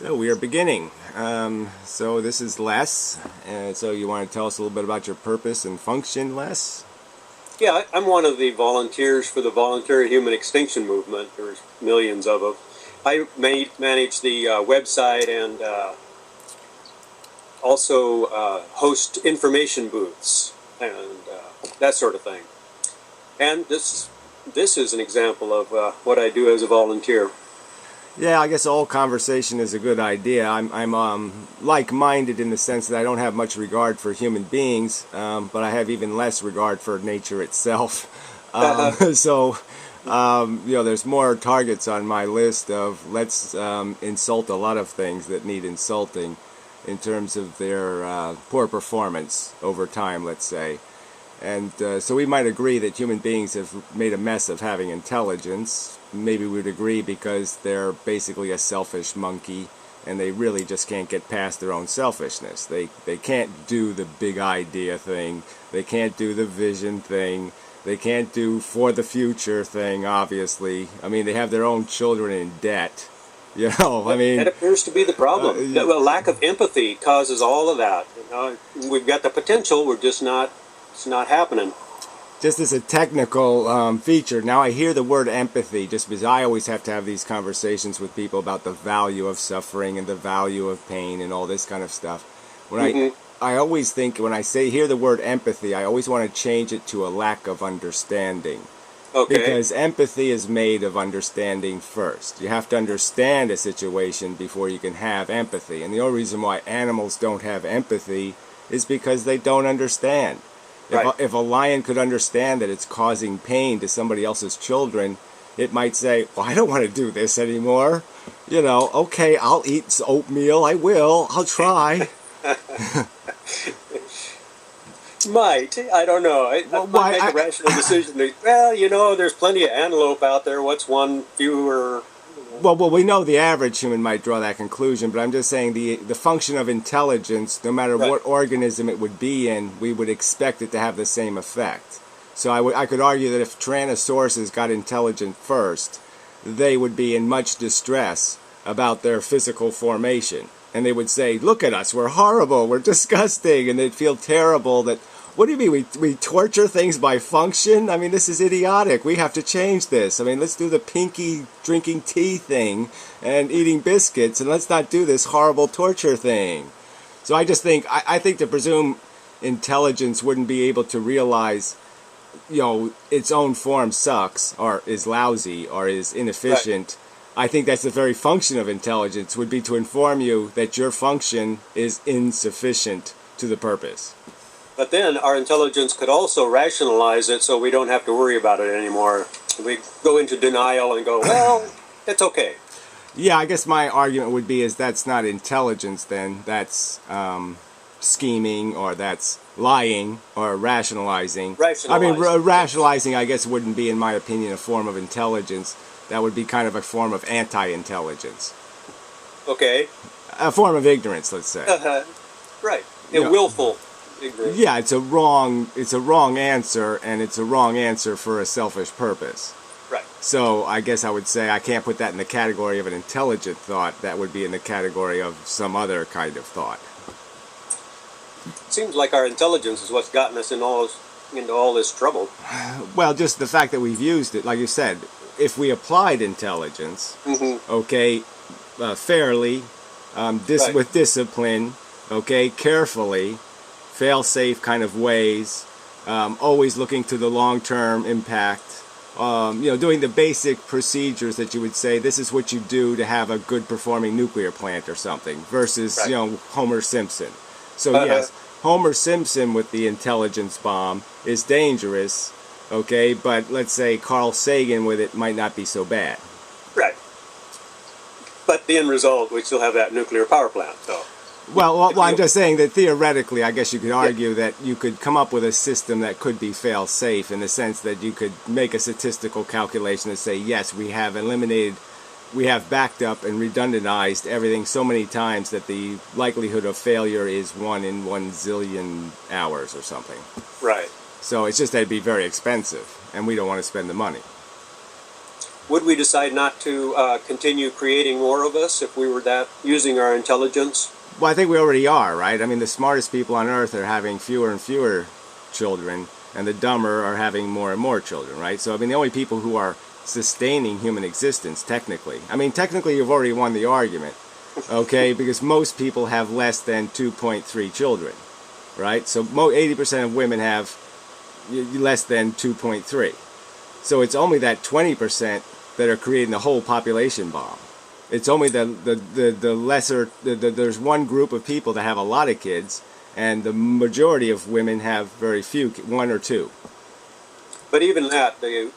So we are beginning. So this is Les, and so you want to tell us a little bit about your purpose and function, Les? Yeah, I'm one of the volunteers for the Voluntary Human Extinction Movement. There's millions of them. I manage the website and also host information booths and that sort of thing. And this is an example of what I do as a volunteer. Yeah, I guess all conversation is a good idea. I'm like-minded in the sense that I don't have much regard for human beings, but I have even less regard for nature itself. There's more targets on my list of let's insult a lot of things that need insulting in terms of their poor performance over time, let's say. And so we might agree that human beings have made a mess of having intelligence. Maybe we would agree because they're basically a selfish monkey and they really just can't get past their own selfishness. They can't do the big idea thing. They can't do the vision thing. They can't do for the future thing, obviously. I mean, they have their own children in debt. You know, I mean... That appears to be the problem. The lack of empathy causes all of that. You know, we've got the potential, we're just not... It's not happening. Just as a technical feature, now I hear the word empathy just because I always have to have these conversations with people about the value of suffering and the value of pain and all this kind of stuff. When I always think, when I hear the word empathy, I always want to change it to a lack of understanding. Okay. Because empathy is made of understanding first. You have to understand a situation before you can have empathy. And the only reason why animals don't have empathy is because they don't understand. Right. If a lion could understand that it's causing pain to somebody else's children, it might say, well, I don't want to do this anymore. You know, okay, I'll eat oatmeal. I will. I'll try. Might. I don't know. I might make a rational decision. Well, you know, there's plenty of antelope out there. What's one fewer... Well, we know the average human might draw that conclusion, but I'm just saying the function of intelligence, no matter what organism it would be in, we would expect it to have the same effect. So I could argue that if Tyrannosauruses got intelligent first, they would be in much distress about their physical formation. And they would say, look at us, we're horrible, we're disgusting, and they'd feel terrible that, what do you mean, we torture things by function? I mean, this is idiotic. We have to change this. I mean, let's do the pinky drinking tea thing and eating biscuits, and let's not do this horrible torture thing. So I just think, I think to presume intelligence wouldn't be able to realize, you know, its own form sucks, or is lousy, or is inefficient. Right. I think that's the very function of intelligence, would be to inform you that your function is insufficient to the purpose. But then our intelligence could also rationalize it so we don't have to worry about it anymore. We go into denial and go, well, it's okay. Yeah, I guess my argument would be is that's not intelligence then. That's scheming, or that's lying, or rationalizing. Rationalizing. I mean, rationalizing, I guess, wouldn't be, in my opinion, a form of intelligence. That would be kind of a form of anti-intelligence. Okay. A form of ignorance, let's say. Right. Willful. Ignorance. Yeah, it's a wrong answer, and it's a wrong answer for a selfish purpose. Right. So I guess I would say I can't put that in the category of an intelligent thought. That would be in the category of some other kind of thought. Seems like our intelligence is what's gotten us into all this trouble. Well, just the fact that we've used it, like you said, if we applied intelligence, fairly, with discipline, carefully, fail-safe kind of ways, always looking to the long-term impact, doing the basic procedures that you would say, this is what you do to have a good performing nuclear plant or something, versus, Homer Simpson. So yes, Homer Simpson with the intelligence bomb is dangerous, but let's say Carl Sagan with it might not be so bad. Right. But the end result, we still have that nuclear power plant, so... Well, I'm just saying that theoretically, I guess you could argue that you could come up with a system that could be fail-safe in the sense that you could make a statistical calculation and say, yes, we have backed up and redundantized everything so many times that the likelihood of failure is 1 in 1 zillion hours or something. Right. So it's just that it'd be very expensive, and we don't want to spend the money. would we decide not to continue creating more of us if we were that using our intelligence? Well, I think we already are, right? I mean, the smartest people on Earth are having fewer and fewer children, and the dumber are having more and more children, right? So, I mean, the only people who are sustaining human existence, technically, I mean, technically you've already won the argument, okay? Because most people have less than 2.3 children, right? So 80% of women have less than 2.3. So it's only that 20% that are creating the whole population bomb. It's only the lesser, there's one group of people that have a lot of kids, and the majority of women have very few, one or two. But even that, the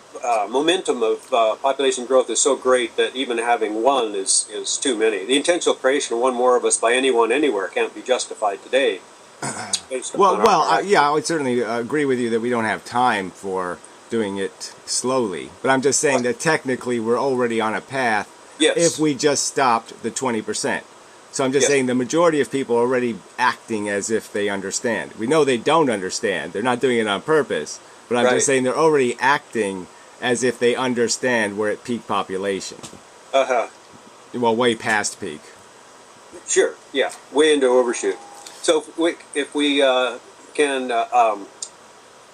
momentum of population growth is so great that even having one is too many. The intentional creation of one more of us by anyone anywhere can't be justified today. Yeah, I would certainly agree with you that we don't have time for doing it slowly. But I'm just saying that technically we're already on a path. Yes. If we just stopped the 20%. So I'm just saying the majority of people are already acting as if they understand. We know they don't understand. They're not doing it on purpose. But I'm just saying they're already acting as if they understand we're at peak population. Uh-huh. Well, way past peak. Sure, yeah. Way into overshoot. So if we can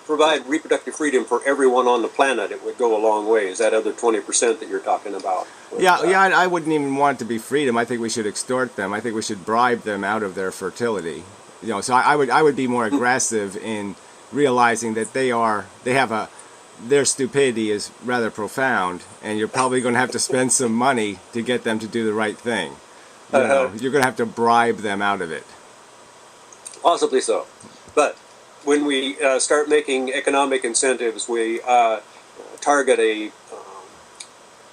provide reproductive freedom for everyone on the planet, it would go a long way. Is that other 20% that you're talking about? I wouldn't even want it to be freedom. I think we should extort them. I think we should bribe them out of their fertility. You know, so I would be more aggressive in realizing that their stupidity is rather profound, and you're probably going to have to spend some money to get them to do the right thing. You know, you're going to have to bribe them out of it. Possibly so. But when we start making economic incentives, we target a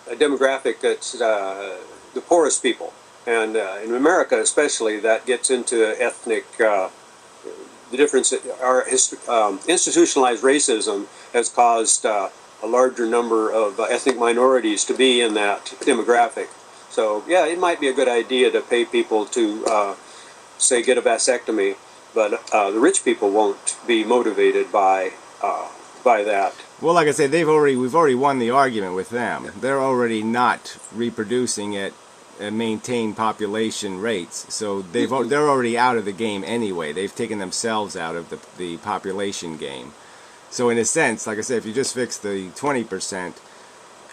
demographic that's the poorest people. And in America especially, that gets into ethnic, the difference, our institutionalized racism has caused a larger number of ethnic minorities to be in that demographic. So yeah, it might be a good idea to pay people to, say, get a vasectomy, but the rich people won't be motivated by that. Well, like I said, we've already won the argument with them. They're already not reproducing at maintained population rates, so they're already out of the game anyway. They've taken themselves out of the population game. So in a sense, like I said, if you just fix the 20%,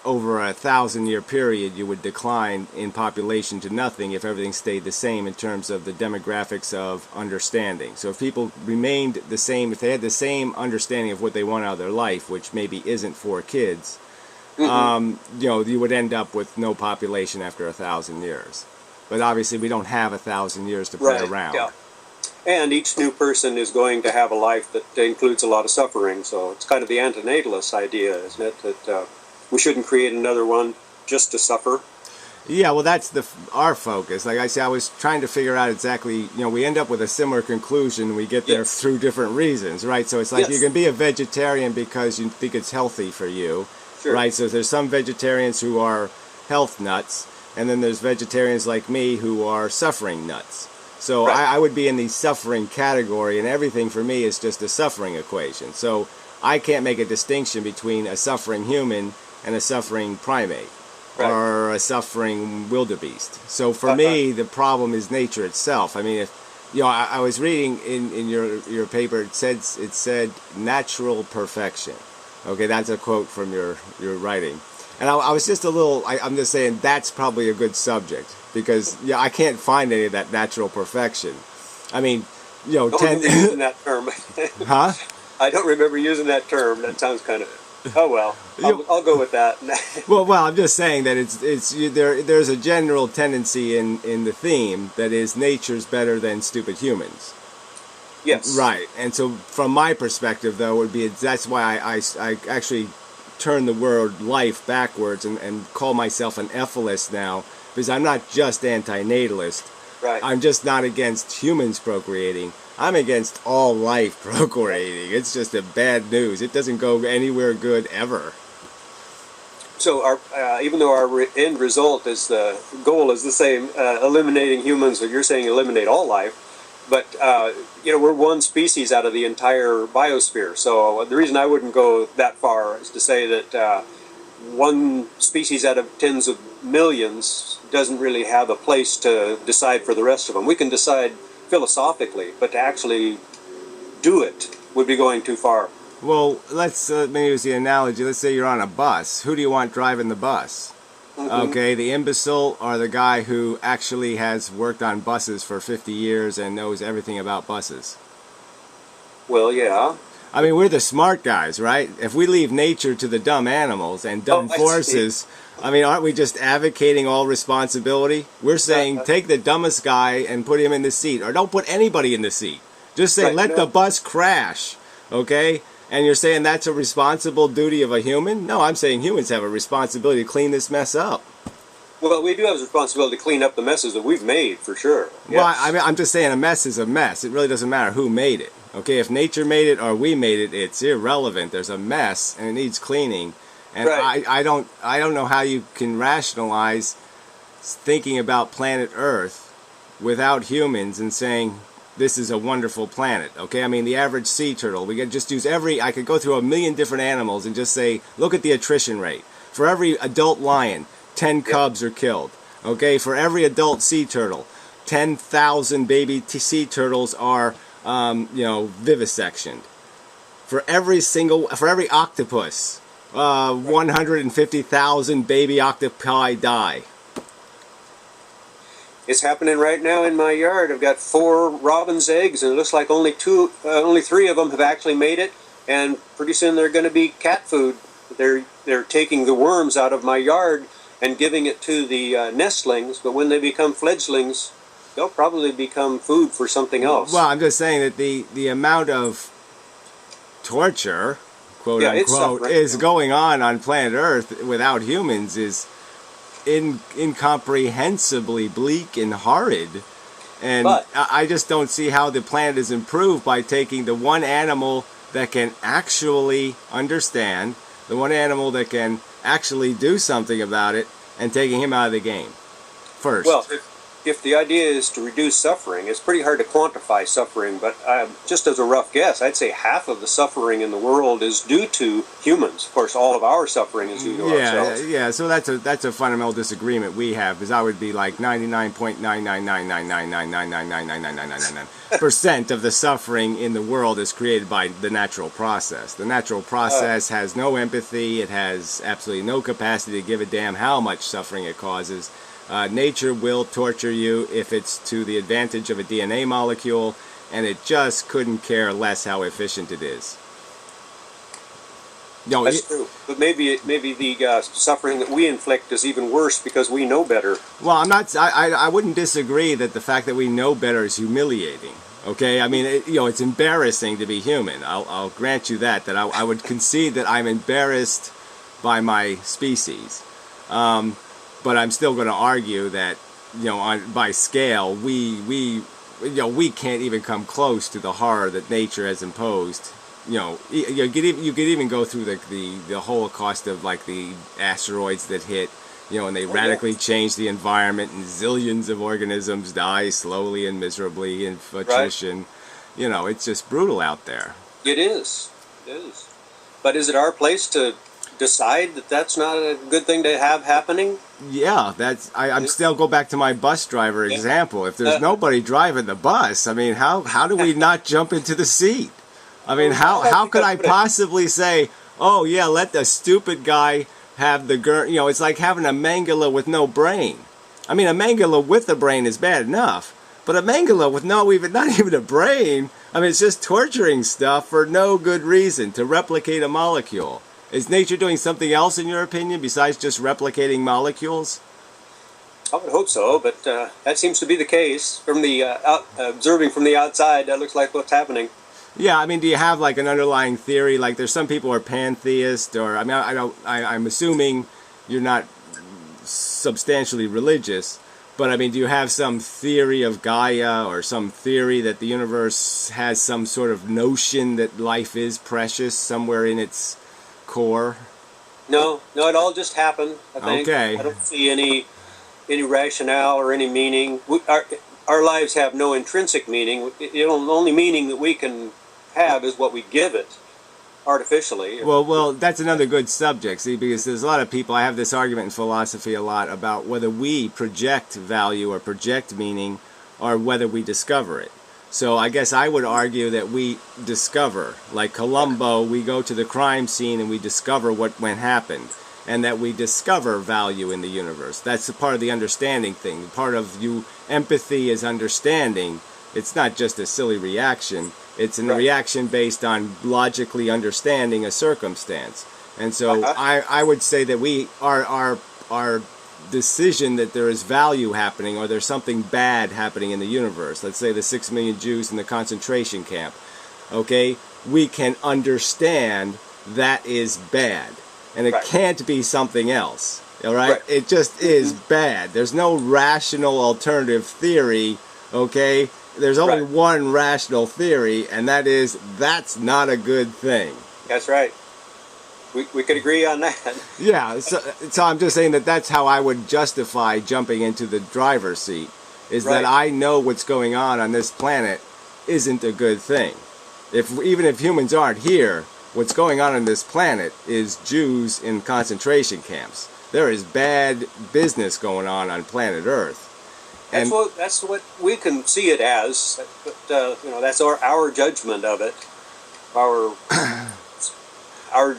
over a 1,000-year period, you would decline in population to nothing if everything stayed the same in terms of the demographics of understanding. So if people remained the same, if they had the same understanding of what they want out of their life, which maybe isn't 4 kids, you know, you would end up with no population after 1,000 years. But obviously, we don't have 1,000 years to play around. Yeah. And each new person is going to have a life that includes a lot of suffering. So it's kind of the antinatalist idea, isn't it? That we shouldn't create another one just to suffer. Yeah, well, that's our focus. Like I said, I was trying to figure out exactly, you know, we end up with a similar conclusion. We get there through different reasons, right? So it's like you can be a vegetarian because you think it's healthy for you, right? So there's some vegetarians who are health nuts, and then there's vegetarians like me who are suffering nuts. So I would be in the suffering category, and everything for me is just a suffering equation. So I can't make a distinction between a suffering human and a suffering primate, or a suffering wildebeest. So for me, the problem is nature itself. I mean, if you know, I was reading in your paper, it said natural perfection. Okay, that's a quote from your writing, and I was just a little. I'm just saying that's probably a good subject because I can't find any of that natural perfection. I mean, you know, don't remember using that term. Huh? I don't remember using that term. That sounds kind of. Oh well, I'll go with that. well, I'm just saying that there's a general tendency in the theme that is nature's better than stupid humans. Yes. Right, and so from my perspective, though, that's why I actually turn the word life backwards and call myself an Efilist now, because I'm not just antinatalist. Right. I'm just not against humans procreating. I'm against all life procreating. It's just a bad news. It doesn't go anywhere good ever. So even though our end result is the goal is the same, eliminating humans, or you're saying eliminate all life, but you know, we're one species out of the entire biosphere. So the reason I wouldn't go that far is to say that one species out of tens of millions doesn't really have a place to decide for the rest of them. We can decide philosophically, but to actually do it would be going too far. Well, let's maybe use the analogy. Let's say you're on a bus. Who do you want driving the bus? Okay, the imbecile or the guy who actually has worked on buses for 50 years and knows everything about buses? Well, yeah. I mean, we're the smart guys, right? If we leave nature to the dumb animals and dumb forces, I mean, aren't we just advocating all responsibility? We're saying take the dumbest guy and put him in the seat, or don't put anybody in the seat. Just say let the bus crash, okay? And you're saying that's a responsible duty of a human? No, I'm saying humans have a responsibility to clean this mess up. Well, we do have a responsibility to clean up the messes that we've made, for sure. Yes. Well, I mean, I'm just saying a mess is a mess. It really doesn't matter who made it. Okay, if nature made it or we made it, it's irrelevant. There's a mess and it needs cleaning. And I don't know how you can rationalize thinking about planet Earth without humans and saying this is a wonderful planet. Okay, I mean the average sea turtle. We could just use I could go through a million different animals and just say, look at the attrition rate. For every adult lion, 10 cubs are killed. Okay, for every adult sea turtle, 10,000 baby sea turtles are vivisectioned. For every octopus, 150,000 baby octopi die. It's happening right now in my yard. I've got 4 robin's eggs, and it looks like only 3 of them have actually made it. And pretty soon they're going to be cat food. They're taking the worms out of my yard and giving it to the nestlings. But when they become fledglings, they'll probably become food for something else. Well, I'm just saying that the amount of torture, quote unquote, is going on planet Earth without humans is incomprehensibly bleak and horrid. And I just don't see how the planet is improved by taking the one animal that can actually understand, the one animal that can actually do something about it, and taking him out of the game first. Well, if the idea is to reduce suffering, it's pretty hard to quantify suffering, but just as a rough guess, I'd say half of the suffering in the world is due to humans. Of course, all of our suffering is due to ourselves. Yeah, so that's a fundamental disagreement we have, because I would be like 99.99999999999% of the suffering in the world is created by the natural process. The natural process has no empathy, it has absolutely no capacity to give a damn how much suffering it causes. Nature will torture you if it's to the advantage of a DNA molecule, and it just couldn't care less how efficient it is. No, that's true. But maybe the suffering that we inflict is even worse because we know better. Well, I wouldn't disagree that the fact that we know better is humiliating. Okay, I mean, it's embarrassing to be human. I'll grant you that I would concede that I'm embarrassed by my species. But I'm still going to argue that, by scale, we can't even come close to the horror that nature has imposed. You could even go through the Holocaust of like the asteroids that hit, and they radically change the environment, and zillions of organisms die slowly and miserably in attrition. Right. It's just brutal out there. It is. But is it our place to decide that that's not a good thing to have happening? Yeah, I'm still go back to my bus driver example. If there's nobody driving the bus, I mean, how do we not jump into the seat? I mean, how could I possibly say, oh yeah, let the stupid guy have the it's like having a mangala with no brain. I mean, a mangala with a brain is bad enough, but a mangala with not even a brain, I mean, it's just torturing stuff for no good reason to replicate a molecule. Is nature doing something else, in your opinion, besides just replicating molecules? I would hope so, but that seems to be the case. From the observing from the outside, that looks like what's happening. Yeah, I mean, do you have like an underlying theory? Like, there's some people who are pantheist, or I mean, I'm assuming you're not substantially religious, but I mean, do you have some theory of Gaia, or some theory that the universe has some sort of notion that life is precious somewhere in its core? No, it all just happened, I think. Okay. I don't see any rationale or any meaning. Our lives have no intrinsic meaning. The only meaning that we can have is what we give it. artificially. Well, that's another good subject, see, because there's a lot of people, I have this argument in philosophy a lot about whether we project value or project meaning or whether we discover it. So I guess I would argue that we discover, like Columbo, we go to the crime scene and we discover what happened, and that we discover value in the universe. That's a part of the understanding thing. Part of empathy is understanding. It's not just a silly reaction. It's a reaction based on logically understanding a circumstance. And so I would say that our decision that there is value happening or there's something bad happening in the universe, let's say the 6 million Jews in the concentration camp, okay, we can understand that is bad. And it can't be something else, all right? It just is bad. There's no rational alternative theory, okay? There's only one rational theory, and that is that's not a good thing. That's right. We could agree on that. Yeah, so I'm just saying that that's how I would justify jumping into the driver's seat, is that I know what's going on this planet isn't a good thing. Even if humans aren't here, what's going on this planet is Jews in concentration camps. There is bad business going on planet Earth. And That's what we can see it as, but that's our judgment of it, our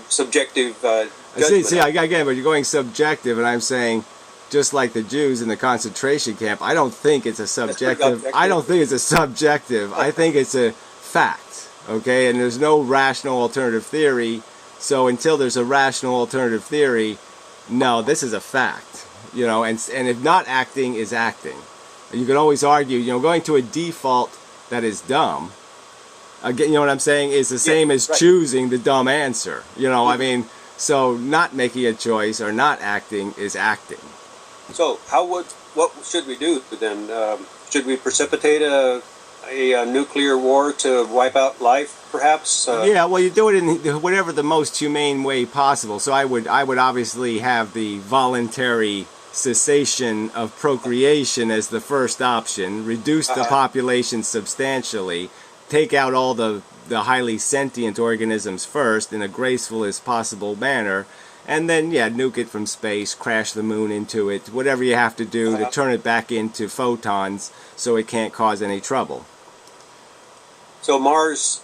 subjective judgment. See, again, but you're going subjective, and I'm saying, just like the Jews in the concentration camp, I don't think it's a subjective. I don't think it's a subjective. I think it's a fact. Okay, and there's no rational alternative theory. So until there's a rational alternative theory, no, this is a fact. And if not acting is acting. You can always argue, going to a default that is dumb, again, you know what I'm saying, is the same as choosing the dumb answer. I mean, so not making a choice or not acting is acting. So what should we do then? Should we precipitate a nuclear war to wipe out life, perhaps? Yeah, well, you do it in whatever the most humane way possible. So I would obviously have the voluntary cessation of procreation as the first option, reduce the population substantially, take out all the highly sentient organisms first in a graceful as possible manner, and then, nuke it from space, crash the moon into it, whatever you have to do to turn it back into photons so it can't cause any trouble. So Mars,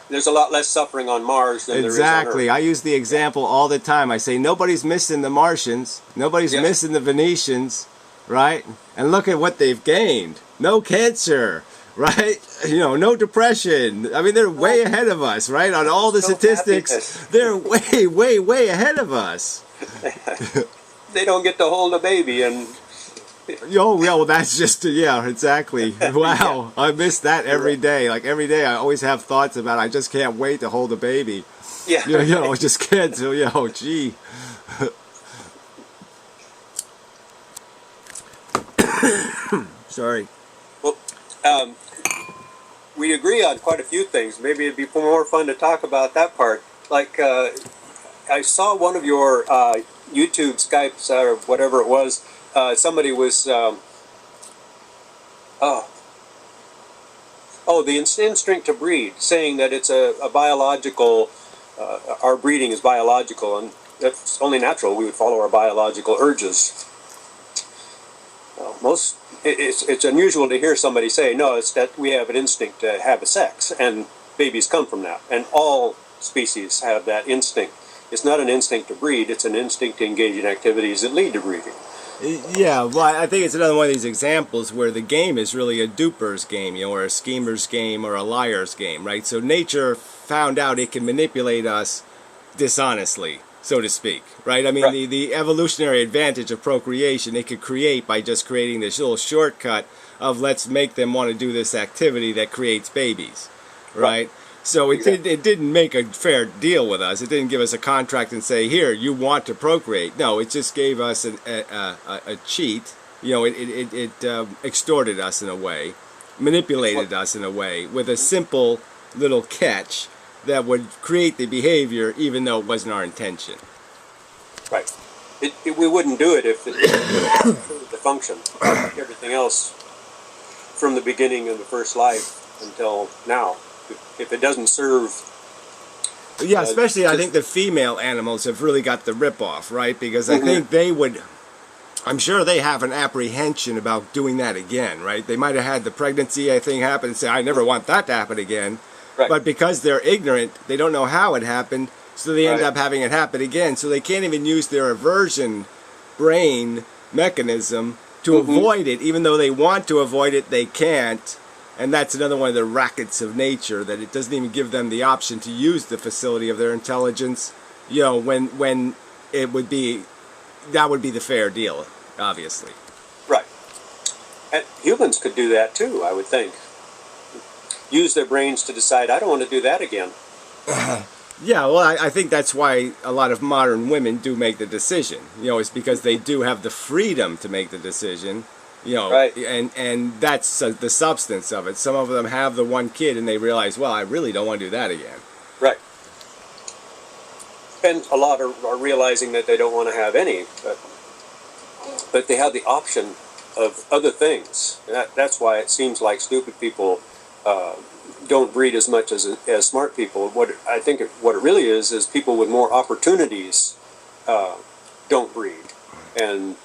there's a lot less suffering on Mars than there is on Earth. Exactly. I use the example all the time. I say nobody's missing the Martians, nobody's missing the Venetians, right? And look at what they've gained. No cancer, right? No depression. I mean, they're way ahead of us, right? On all the statistics, they're way, way, way ahead of us. They don't get to hold a baby and... Oh, yeah, well, that's just, exactly. Wow, I miss that every day. Like, every day I always have thoughts about I just can't wait to hold a baby. Yeah. I just can't. So, gee. Sorry. Well, we agree on quite a few things. Maybe it'd be more fun to talk about that part. Like, I saw one of your YouTube Skypes or whatever it was. Somebody was, the instinct to breed, saying that it's a biological, our breeding is biological, and that's only natural. We would follow our biological urges. It's unusual to hear somebody say, no, it's that we have an instinct to have a sex, and babies come from that. And all species have that instinct. It's not an instinct to breed, it's an instinct to engage in activities that lead to breeding. Yeah, well, I think it's another one of these examples where the game is really a duper's game, or a schemer's game, or a liar's game, right? So nature found out it can manipulate us dishonestly, so to speak, right? I mean, the evolutionary advantage of procreation it could create by just creating this little shortcut of let's make them want to do this activity that creates babies, right? So it didn't make a fair deal with us. It didn't give us a contract and say, here, you want to procreate. No, it just gave us a cheat. It extorted us in a way, manipulated us in a way, with a simple little catch that would create the behavior even though it wasn't our intention. Right. We wouldn't do it if it served the function. Everything else from the beginning of the first life until now. If it doesn't serve Yeah, especially I think the female animals have really got the rip-off, right? Because I think they would, I'm sure they have an apprehension about doing that again, right? They might have had the pregnancy, I think, happen and say, I never want that to happen again. Right. But because they're ignorant, they don't know how it happened, so they end Right. up having it happen again. So they can't even use their aversion brain mechanism to avoid it. Even though they want to avoid it, they can't. And that's another one of the rackets of nature, that it doesn't even give them the option to use the facility of their intelligence, you know, when it would be, that would be the fair deal, obviously. Right. And humans could do that too, I would think. Use their brains to decide, I don't want to do that again. Yeah, well, I think that's why a lot of modern women do make the decision. You know, it's because they do have the freedom to make the decision. You know, Right. and that's the substance of it. Some of them have the one kid and they realize, well, I really don't want to do that again. Right. And a lot are realizing that they don't want to have any, but they have the option of other things. That's why it seems like stupid people don't breed as much as smart people. What I think what it really is people with more opportunities don't breed, and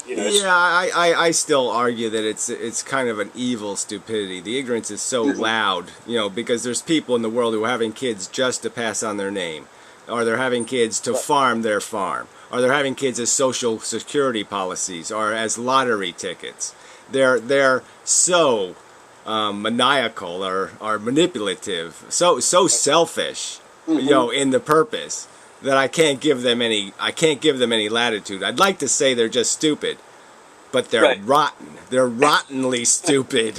you know, Yeah, I still argue that it's kind of an evil stupidity. The ignorance is so loud, you know, because there's people in the world who are having kids just to pass on their name, or they're having kids to farm their farm, or they're having kids as social security policies, or as lottery tickets. They're so maniacal or manipulative, so selfish, you know, in the purpose, that I can't give them any latitude. I'd like to say they're just stupid, but they're Right. rotten. They're rottenly stupid.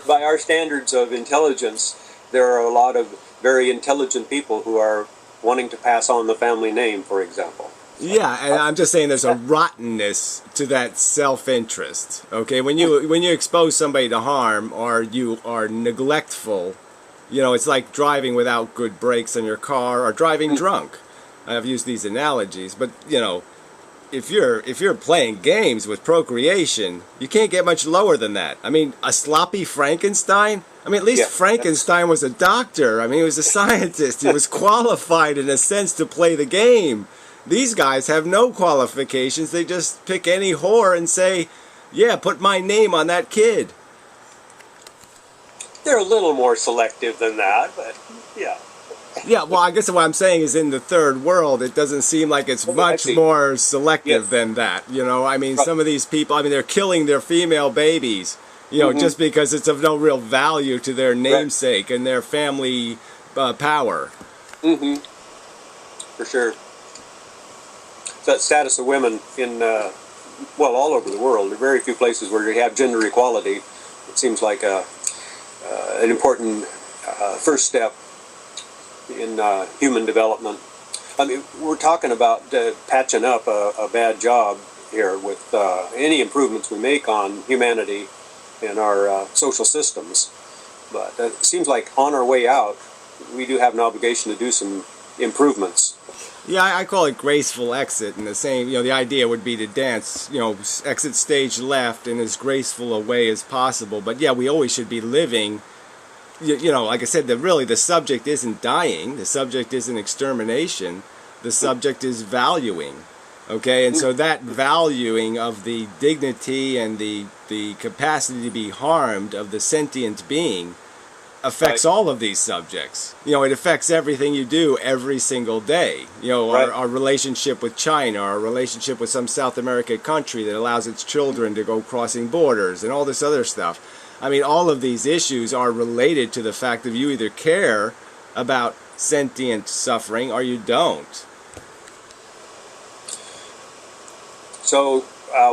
by our standards of intelligence, there are a lot of very intelligent people who are wanting to pass on the family name, for example. Yeah, and I'm just saying there's a rottenness to that self-interest. Okay, when you expose somebody to harm, or you are neglectful, you know, it's like driving without good brakes on your car, or driving drunk. I've used these analogies, but you know, if you're playing games with procreation, you can't get much lower than that. I mean, a sloppy Frankenstein? I mean, at least Frankenstein was a doctor. I mean, he was a scientist. He was qualified in a sense to play the game. These guys have no qualifications. They just pick any whore and say, yeah, put my name on that kid. They're a little more selective than that, but yeah. Yeah, well, I guess what I'm saying is in the third world, it doesn't seem like it's much more selective than that. You know, I mean, some of these people, I mean, they're killing their female babies, you know, just because it's of no real value to their namesake and their family power. For sure. That status of women in, well, all over the world. There are very few places where you have gender equality. It seems like an important first step in human development. I mean, we're talking about patching up a bad job here with any improvements we make on humanity and our social systems. But it seems like on our way out, we do have an obligation to do some improvements. Yeah, I call it graceful exit, and the same, you know, the idea would be to dance, you know, exit stage left in as graceful a way as possible. But yeah, we always should be living, you know, like I said, really the subject isn't dying, the subject isn't extermination, the subject is valuing, okay? And so that valuing of the dignity and the capacity to be harmed of the sentient being affects all of these subjects. You know, it affects everything you do every single day. You know, our relationship with China, our relationship with some South American country that allows its children to go crossing borders and all this other stuff. I mean, all of these issues are related to the fact that you either care about sentient suffering or you don't. So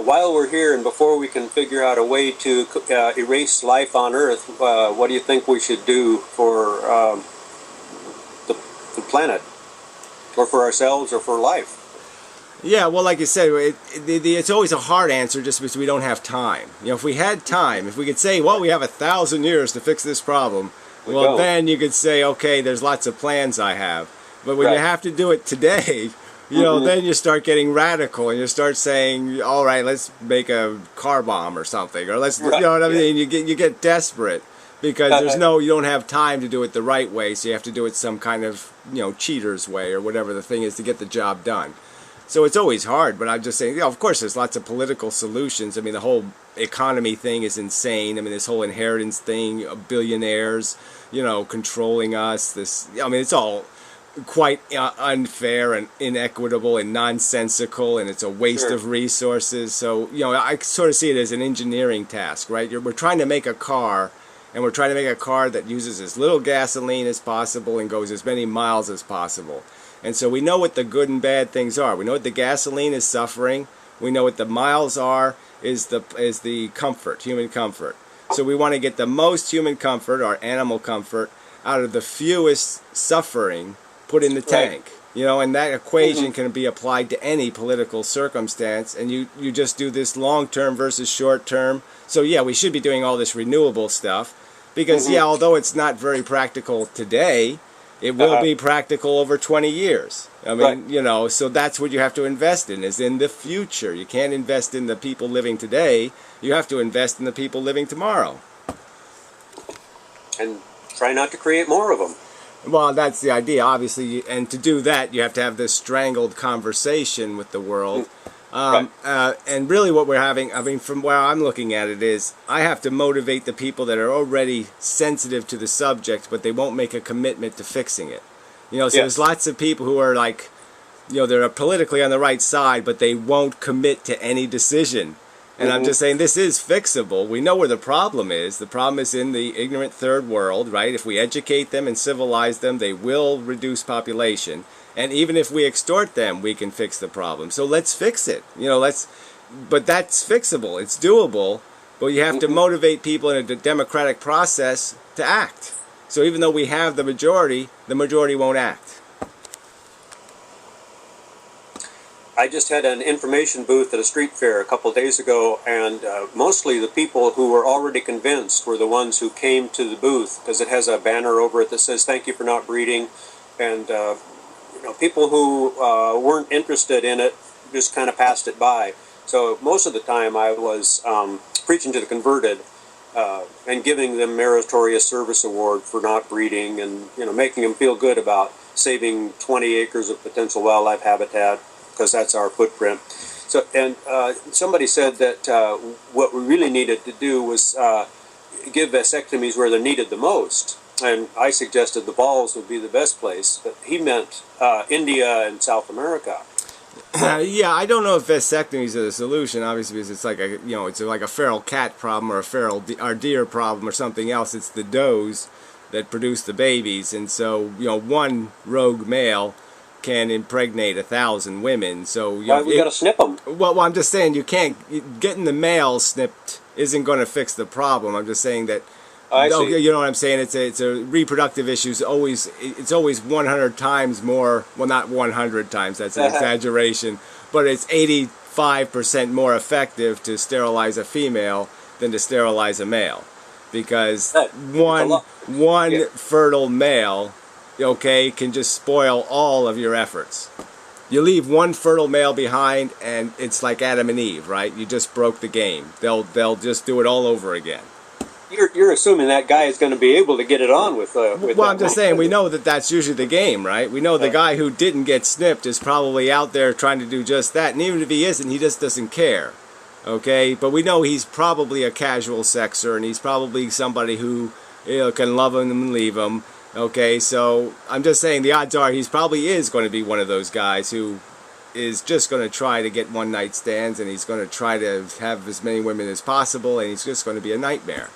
while we're here and before we can figure out a way to erase life on Earth, what do you think we should do for the planet, or for ourselves, or for life? Yeah, well, like you said, it's always a hard answer just because we don't have time. You know, if we had time, if we could say, well, we have 1,000 years to fix this problem, well, then you could say, okay, there's lots of plans I have. But when you have to do it today, you know, then you start getting radical and you start saying, all right, let's make a car bomb or something, or let's, you know what I mean? You get desperate because you don't have time to do it the right way, so you have to do it some kind of, cheater's way or whatever the thing is to get the job done. So it's always hard, but I'm just saying, of course there's lots of political solutions. I mean, the whole economy thing is insane. I mean, this whole inheritance thing, billionaires, controlling us, it's all quite unfair and inequitable and nonsensical, and it's a waste of resources. So, I sort of see it as an engineering task, right? We're trying to make a car, and we're trying to make a car that uses as little gasoline as possible and goes as many miles as possible. And so we know what the good and bad things are. We know what the gasoline is suffering. We know what the miles are is the comfort, human comfort. So we want to get the most human comfort, or animal comfort, out of the fewest suffering put in the tank. And that equation can be applied to any political circumstance, and you just do this long-term versus short-term. So yeah, we should be doing all this renewable stuff, because although it's not very practical today, it will be practical over 20 years. I mean, so that's what you have to invest in, is in the future. You can't invest in the people living today. You have to invest in the people living tomorrow. And try not to create more of them. Well, that's the idea, obviously, and to do that, you have to have this strangled conversation with the world. And really what we're having, I mean, from where I'm looking at it, is I have to motivate the people that are already sensitive to the subject, but they won't make a commitment to fixing it. So there's lots of people who are like, they're politically on the right side, but they won't commit to any decision. And I'm just saying, this is fixable. We know where the problem is. The problem is in the ignorant third world, right? If we educate them and civilize them, they will reduce population. And even if we extort them, we can fix the problem. So let's fix it. But that's fixable. It's doable. But you have to motivate people in a democratic process to act. So even though we have the majority won't act. I just had an information booth at a street fair a couple of days ago, and mostly the people who were already convinced were the ones who came to the booth, because it has a banner over it that says, "Thank you for not breeding." And people who weren't interested in it just kind of passed it by. So most of the time I was preaching to the converted and giving them meritorious service award for not breeding, and making them feel good about saving 20 acres of potential wildlife habitat, because that's our footprint. So, and somebody said that what we really needed to do was give vasectomies where they're needed the most. And I suggested the balls would be the best place, but he meant India and South America. Yeah, I don't know if vasectomies are the solution, obviously, because it's like it's like a feral cat problem or a feral deer problem or something else. It's the does that produce the babies, and so one rogue male can impregnate 1,000 women. So we got to snip them. Well, I'm just saying getting the male snipped isn't going to fix the problem. I'm just saying that. I see. You know what I'm saying? It's a reproductive issue. It's always 100 times more. Well, not 100 times. That's an exaggeration. But it's 85% more effective to sterilize a female than to sterilize a male, because one fertile male, can just spoil all of your efforts. You leave one fertile male behind, and it's like Adam and Eve, right? You just broke the game. They'll just do it all over again. You're assuming that guy is going to be able to get it on with well, I'm just saying, we know that that's usually the game, right? We know the guy who didn't get snipped is probably out there trying to do just that, and even if he isn't, he just doesn't care. Okay, but we know he's probably a casual sexer, and he's probably somebody who can love him and leave him. Okay, so I'm just saying the odds are he's probably is going to be one of those guys who is just going to try to get one-night stands, and he's going to try to have as many women as possible, and he's just going to be a nightmare.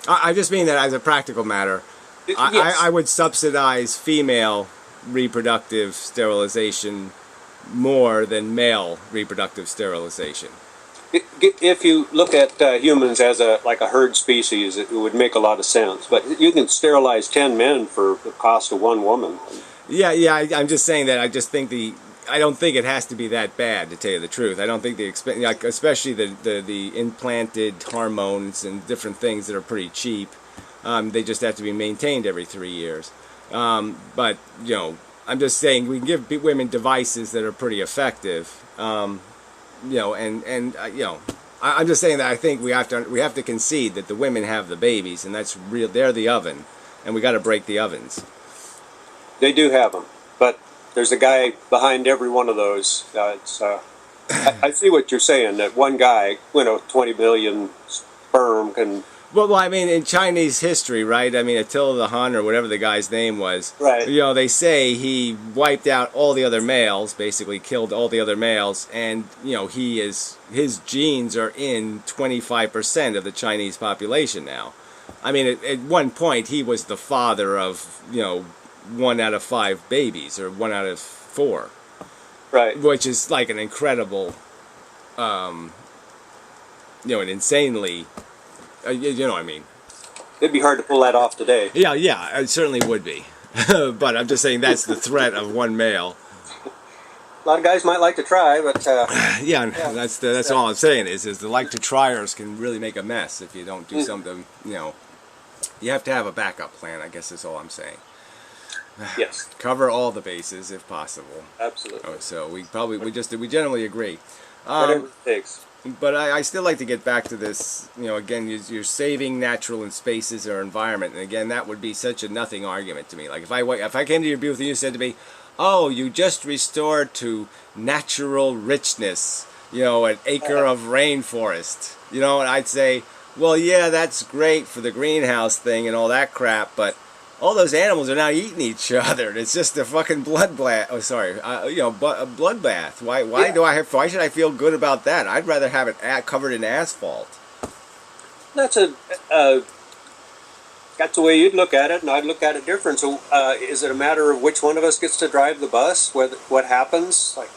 I just mean that as a practical matter. Yes. I would subsidize female reproductive sterilization more than male reproductive sterilization. If you look at humans as a herd species, it would make a lot of sense. But you can sterilize 10 men for the cost of one woman. Yeah, I'm just saying that I just think I don't think it has to be that bad, to tell you the truth. I don't think especially the implanted hormones and different things that are pretty cheap. They just have to be maintained every 3 years. But I'm just saying we can give women devices that are pretty effective. I I'm just saying that I think we have to concede that the women have the babies, and that's real. They're the oven, and we got to break the ovens. They do have them, but there's a guy behind every one of those. I see what you're saying. That one guy, 20 billion sperm can. Well, I mean, in Chinese history, right? I mean, Attila the Hun, or whatever the guy's name was, right? They say he wiped out all the other males, basically killed all the other males, and his genes are in 25% of the Chinese population now. I mean, at one point, he was the father of 1 out of 5 babies, or 1 out of 4, right? Which is like an incredible, an insanely. You know what I mean? It'd be hard to pull that off today. Yeah, it certainly would be. But I'm just saying that's the threat of one male. A lot of guys might like to try, but yeah, that's all I'm saying is the like to tryers can really make a mess if you don't do something. You have to have a backup plan. I guess is all I'm saying. Yes. Cover all the bases if possible. Absolutely. So we generally agree. Whatever it takes. But I still like to get back to this, again, you're saving natural spaces or environment, and again, that would be such a nothing argument to me. Like if I came to your booth and you said to me, oh, you just restored to natural richness, an acre of rainforest, and I'd say, well, yeah, that's great for the greenhouse thing and all that crap, but all those animals are now eating each other. It's just a fucking bloodbath. Oh, sorry, a bloodbath. Why should I feel good about that? I'd rather have it covered in asphalt. That's that's the way you'd look at it, and I'd look at it different. So, is it a matter of which one of us gets to drive the bus? What happens? Like,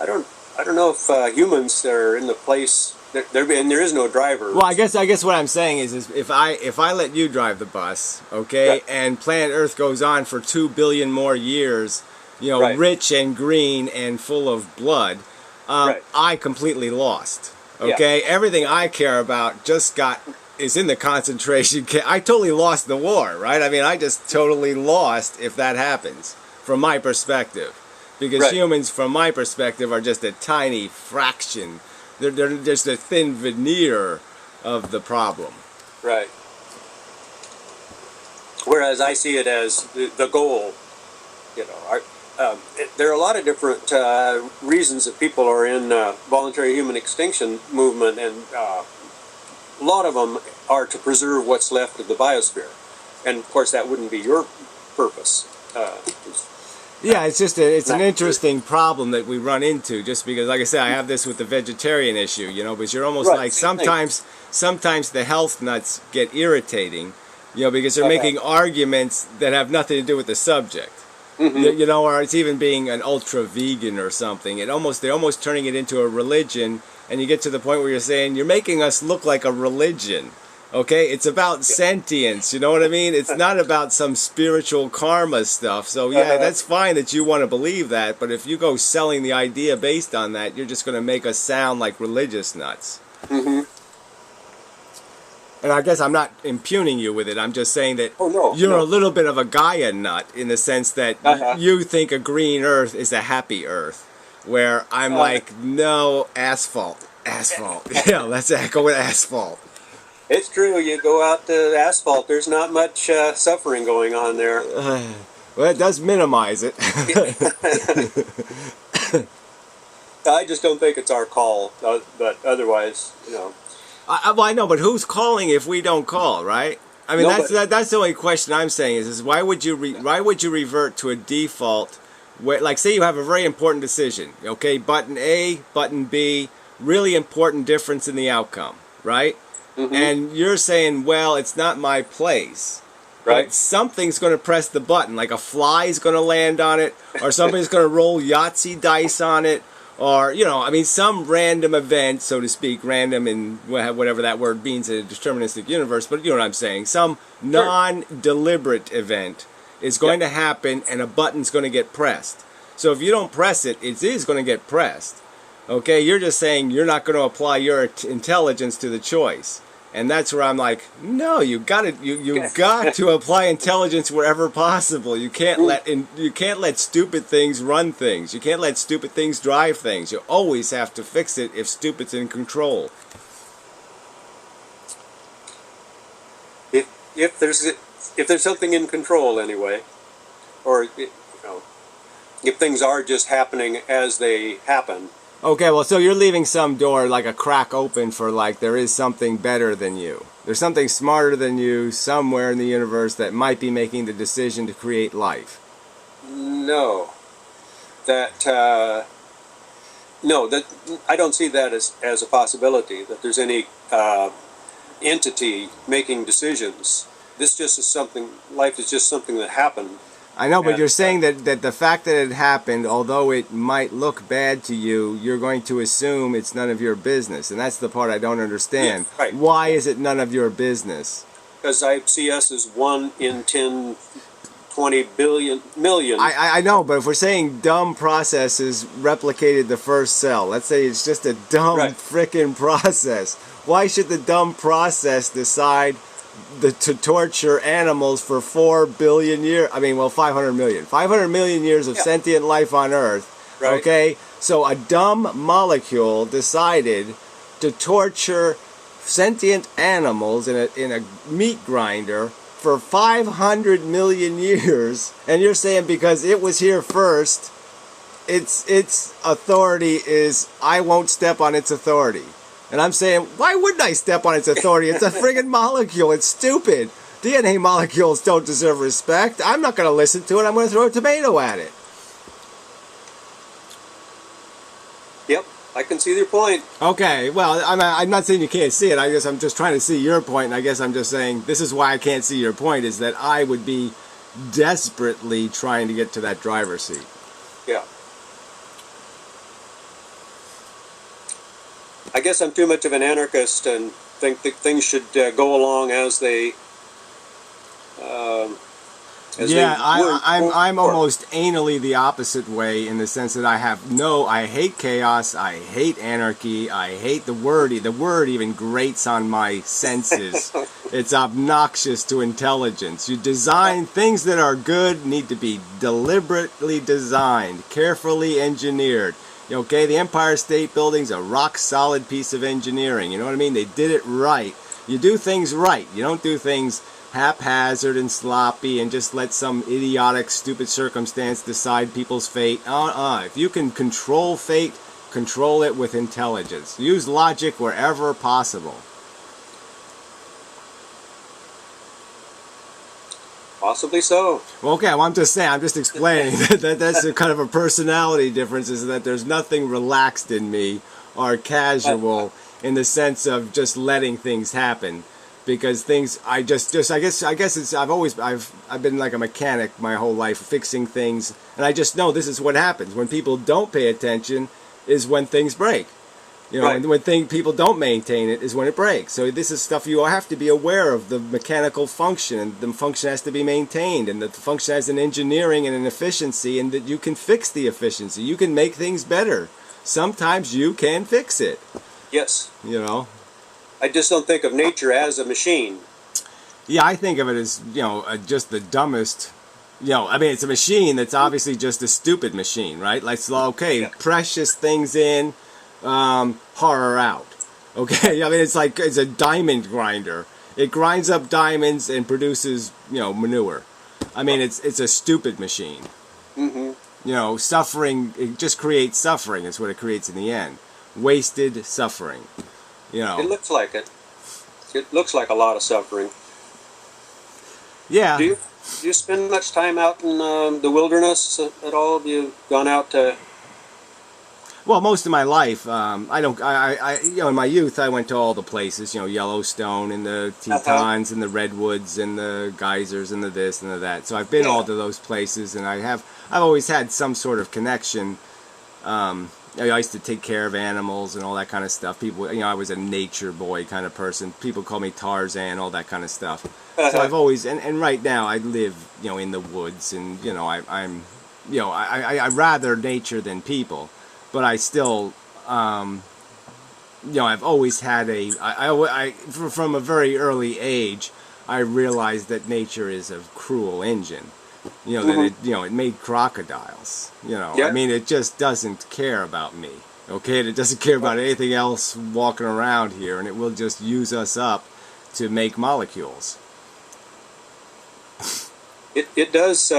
I don't know if humans are in the place. There is no driver. Well, I guess what I'm saying is if I let you drive the bus, okay, right, and planet Earth goes on for 2 billion more years, right, rich and green and full of blood, right, I completely lost. Okay, yeah. Everything I care about is in the concentration camp. I totally lost the war, right? I mean, I just totally lost if that happens from my perspective, because right, humans, from my perspective, are just a tiny fraction. They're just a thin veneer of the problem. Right. Whereas I see it as the goal. There are a lot of different reasons that people are in voluntary human extinction movement, and a lot of them are to preserve what's left of the biosphere. And of course, that wouldn't be your purpose. Yeah, it's an interesting problem that we run into, just because, like I said, I have this with the vegetarian issue, because you're almost right, like sometimes the health nuts get irritating, because they're making arguments that have nothing to do with the subject, or it's even being an ultra vegan or something. They're almost turning it into a religion, and you get to the point where you're saying, you're making us look like a religion. Okay, it's about sentience, you know what I mean? It's not about some spiritual karma stuff. So yeah, that's fine that you want to believe that, but if you go selling the idea based on that, you're just going to make us sound like religious nuts. Mm-hmm. And I guess I'm not impugning you with it. I'm just saying that you're a little bit of a Gaia nut in the sense that you think a green Earth is a happy Earth, where I'm like, no, asphalt. Yeah, let's go with asphalt. It's true. You go out to asphalt, there's not much suffering going on there. Well, it does minimize it. I just don't think it's our call, but otherwise, I know, but who's calling if we don't call, right? I mean, that's the only question I'm saying is why would you revert to a default where, like, say you have a very important decision, okay, button A, button B, really important difference in the outcome, right? Mm-hmm. And you're saying, well, it's not my place. Right. But something's going to press the button, like a fly's going to land on it, or somebody's going to roll Yahtzee dice on it, or, some random event, so to speak, random in whatever that word means in a deterministic universe, but you know what I'm saying. Some non-deliberate event is going to happen, and a button's going to get pressed. So if you don't press it, it is going to get pressed. Okay, you're just saying you're not going to apply your intelligence to the choice. And that's where I'm like, no, you got to apply intelligence wherever possible. You can't let stupid things run things. You can't let stupid things drive things. You always have to fix it if stupid's in control. If there's something in control anyway, or if things are just happening as they happen. Okay, well, so you're leaving some door, like a crack open for, like, there is something better than you. There's something smarter than you somewhere in the universe that might be making the decision to create life. No. That I don't see that as a possibility, that there's any entity making decisions. This just is something, life is just something that happened. I know, but you're saying that the fact that it happened, although it might look bad to you, you're going to assume it's none of your business. And that's the part I don't understand. Yeah, right. Why is it none of your business? Because I see us as 1 in 10, 20 billion, million. I know, but if we're saying dumb processes replicated the first cell, let's say it's just a dumb frickin' process. Why should the dumb process decide to torture animals for 4 billion years? I mean, well, 500 million. 500 million years of sentient life on Earth. Right. Okay? So a dumb molecule decided to torture sentient animals in a meat grinder for 500 million years. And you're saying because it was here first, its authority is, I won't step on its authority. And I'm saying, why wouldn't I step on its authority? It's a friggin' molecule. It's stupid. DNA molecules don't deserve respect. I'm not going to listen to it. I'm going to throw a tomato at it. Yep, I can see your point. Okay, well, I'm not saying you can't see it. I guess I'm just trying to see your point, and I guess I'm just saying this is why I can't see your point, is that I would be desperately trying to get to that driver's seat. Yeah. I guess I'm too much of an anarchist and think that things should go along as they. I'm almost anally the opposite way, in the sense that I hate chaos, I hate anarchy, I hate the word. The word even grates on my senses. It's obnoxious to intelligence. You design things that are good, need to be deliberately designed, carefully engineered. Okay, the Empire State Building's a rock-solid piece of engineering. You know what I mean? They did it right. You do things right. You don't do things haphazard and sloppy and just let some idiotic, stupid circumstance decide people's fate. If you can control fate, control it with intelligence. Use logic wherever possible. Possibly so. Well, okay, well, I'm just saying, I'm just explaining that's a kind of a personality difference, is that there's nothing relaxed in me or casual in the sense of just letting things happen, because things, I guess it's, I've been like a mechanic my whole life, fixing things, and I just know this is what happens when people don't pay attention, is when things break. You know, and when people don't maintain it is when it breaks. So this is stuff you have to be aware of, the mechanical function, and the function has to be maintained, and the function has an engineering and an efficiency, and that you can fix the efficiency. You can make things better. Sometimes you can fix it. Yes. You know? I just don't think of nature as a machine. Yeah, I think of it as, just the dumbest. I mean, it's a machine that's obviously just a stupid machine, right? Like, precious things in, horror out. Okay, I mean, it's a diamond grinder. It grinds up diamonds and produces, manure. I mean, it's a stupid machine. Mm-hmm. Suffering, it just creates suffering. Is what it creates in the end. Wasted suffering. It looks like it. It looks like a lot of suffering. Yeah. Do you spend much time out in the wilderness at all? Have you gone out to? Well, most of my life, I don't. In my youth, I went to all the places. Yellowstone and the Tetons and the redwoods and the geysers and the this and the that. So I've been all to those places, and I've always had some sort of connection. I used to take care of animals and all that kind of stuff. People, I was a nature boy kind of person. People call me Tarzan, all that kind of stuff. So I've always, and right now I live, in the woods, and I rather nature than people. But I still, I've always had from a very early age, I realized that nature is a cruel engine. That it made crocodiles. I Yeah. mean, it just doesn't care about me. Okay, and it doesn't care about anything else walking around here, and it will just use us up to make molecules. It does.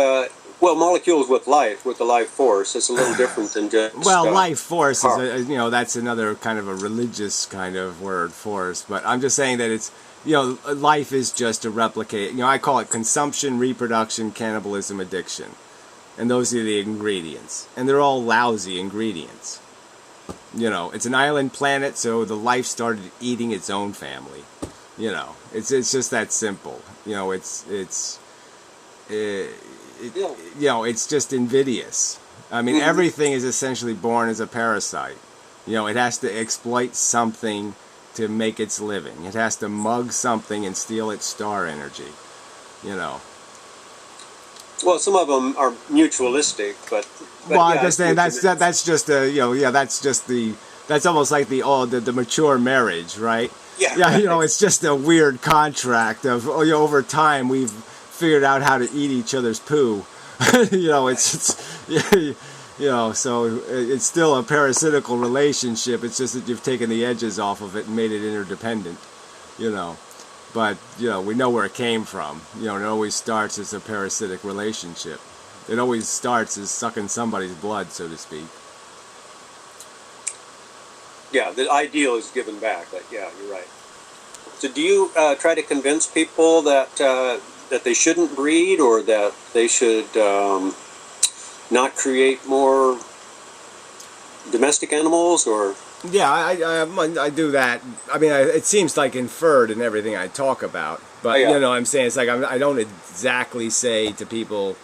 Well, molecules with the life force, it's a little different than just. Well, life force power. is, that's another kind of a religious kind of word, force. But I'm just saying that it's, life is just a replicate. I call it consumption, reproduction, cannibalism, addiction. And those are the ingredients. And they're all lousy ingredients. It's an island planet, so the life started eating its own family. It's just that simple. It's just invidious. I mean, everything is essentially born as a parasite. It has to exploit something to make its living. It has to mug something and steal its star energy. Well, some of them are mutualistic, but Well, I'm yeah, just saying that's just that's almost like the mature marriage, right? Yeah. Yeah, it's just a weird contract of over time we've figured out how to eat each other's poo. So it's still a parasitical relationship. It's just that you've taken the edges off of it and made it interdependent. But we know where it came from. It always starts as a parasitic relationship. It always starts as sucking somebody's blood, so to speak. Yeah, the ideal is given back, but yeah, you're right. So do you try to convince people that that they shouldn't breed, or that they should not create more domestic animals, or? Yeah, I do that. I mean, it seems like inferred in everything I talk about. But, Yeah. I'm saying it's like I don't exactly say to people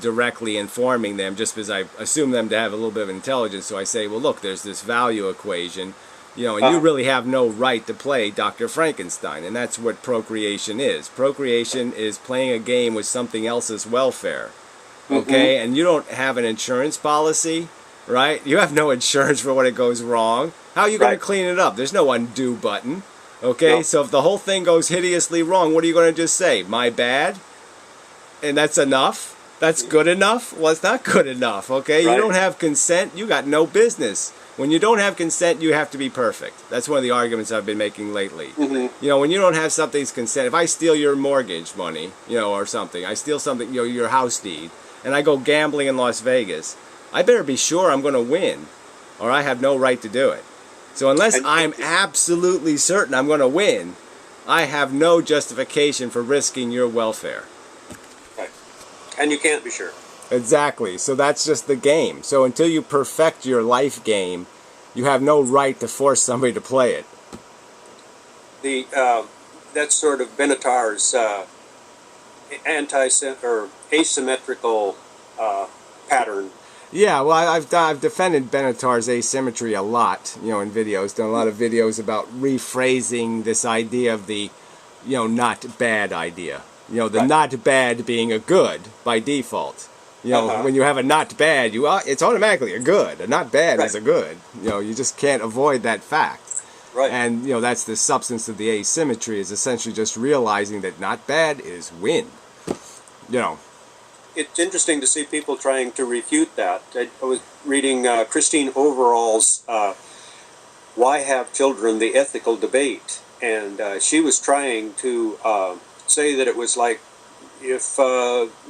directly informing them just because I assume them to have a little bit of intelligence. So I say, well, look, there's this value equation, and you really have no right to play Dr. Frankenstein. And that's what procreation is. Procreation is playing a game with something else's welfare. Okay? And you don't have an insurance policy. Right? You have no insurance for when it goes wrong. How are you going to clean it up? There's no undo button. Okay? No. So if the whole thing goes hideously wrong, what are you going to just say? My bad? And that's enough? That's good enough? Well, it's not good enough. Okay? Right. You don't have consent. You got no business. When you don't have consent, you have to be perfect. That's one of the arguments I've been making lately. When you don't have something's consent, if I steal your mortgage money, or something, I steal something, your house deed, and I go gambling in Las Vegas, I better be sure I'm going to win, or I have no right to do it. So unless I'm absolutely certain I'm going to win, I have no justification for risking your welfare. Right. And you can't be sure. Exactly. So that's just the game. So until you perfect your life game, you have no right to force somebody to play it. That's sort of Benatar's asymmetrical pattern. Yeah, well, I've defended Benatar's asymmetry a lot, in videos. Done a lot of videos about rephrasing this idea of the, not bad idea. The not bad being a good by default. When you have a not bad, it's automatically a good. A not bad is a good. You just can't avoid that fact. Right. And that's the substance of the asymmetry, is essentially just realizing that not bad is win. It's interesting to see people trying to refute that. I was reading Christine Overall's "Why Have Children?" the ethical debate, and she was trying to say that it was like, if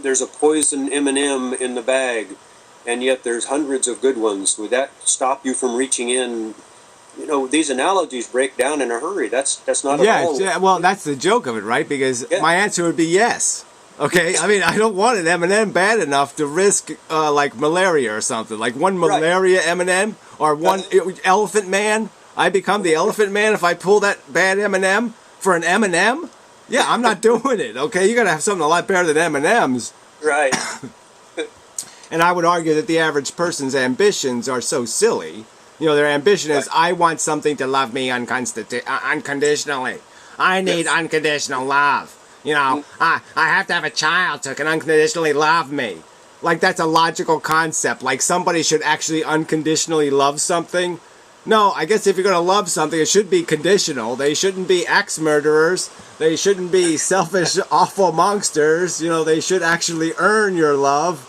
there's a poison M&M in the bag, and yet there's hundreds of good ones, would that stop you from reaching in? These analogies break down in a hurry. That's not at all. Yeah, well, that's the joke of it, right? Because my answer would be yes. Okay, I mean, I don't want an M&M bad enough to risk like malaria or something. Like one malaria M&M or one Elephant Man. I become the Elephant Man if I pull that bad M&M for an M&M. Yeah, I'm not doing it. Okay, you got to have something a lot better than M&Ms. Right. And I would argue that the average person's ambitions are so silly. Their ambition is, I want something to love me unconditionally. I need unconditional love. I have to have a child who can unconditionally love me. Like, that's a logical concept. Like, somebody should actually unconditionally love something. No, I guess if you're going to love something, it should be conditional. They shouldn't be axe murderers. They shouldn't be selfish, awful monsters. You know, they should actually earn your love.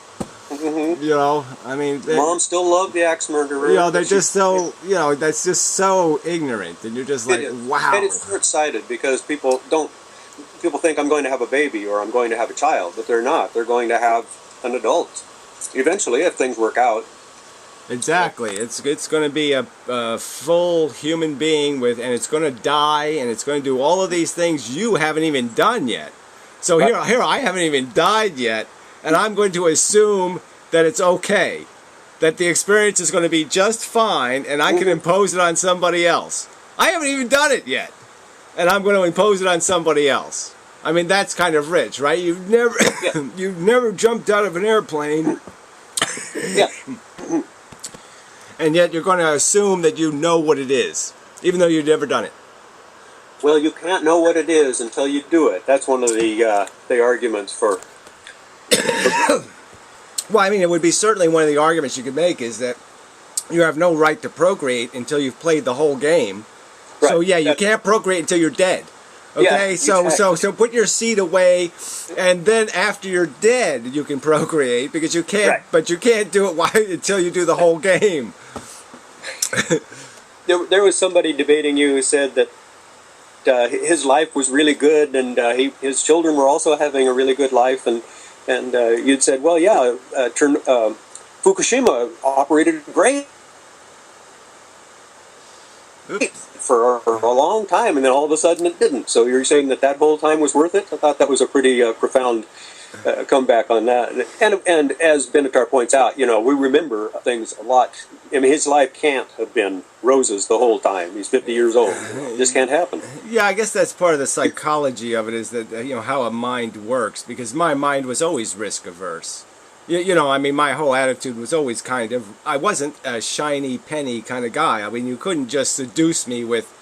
Mm-hmm. You know, I mean... Mom still loved the axe murderer. You know, they're just so, you know, that's just so ignorant. And you're just like, wow. And it's short-sighted because people think I'm going to have a baby or I'm going to have a child, but they're not. They're going to have an adult eventually if things work out. Exactly. It's going to be a full human being and it's going to die, and it's going to do all of these things you haven't even done yet. So here I haven't even died yet, and I'm going to assume that it's okay, that the experience is going to be just fine, and I can impose it on somebody else. I haven't even done it yet, and I'm going to impose it on somebody else. I mean, that's kind of rich, right? You've never jumped out of an airplane. Yeah. And yet you're going to assume that you know what it is, even though you've never done it. Well, you can't know what it is until you do it. That's one of the arguments for... Well, I mean, it would be certainly one of the arguments you could make is that you have no right to procreate until you've played the whole game. Right. So yeah, you can't procreate until you're dead. Okay, yeah, so put your seed away, and then after you're dead, you can procreate because you can't. Right. But you can't do it until you do the whole game. There was somebody debating you who said that his life was really good, and his children were also having a really good life, and you'd said, well, yeah, Fukushima operated great for a long time, and then all of a sudden it didn't. So you're saying that whole time was worth it? I thought that was a pretty profound comeback on that. And as Benatar points out, you know, we remember things a lot. I mean, his life can't have been roses the whole time. He's 50 years old. This can't happen. Yeah, I guess that's part of the psychology of it, is that, you know, how a mind works, because my mind was always risk averse. You know, I mean, my whole attitude was always kind of, I wasn't a shiny penny kind of guy. I mean, you couldn't just seduce me with,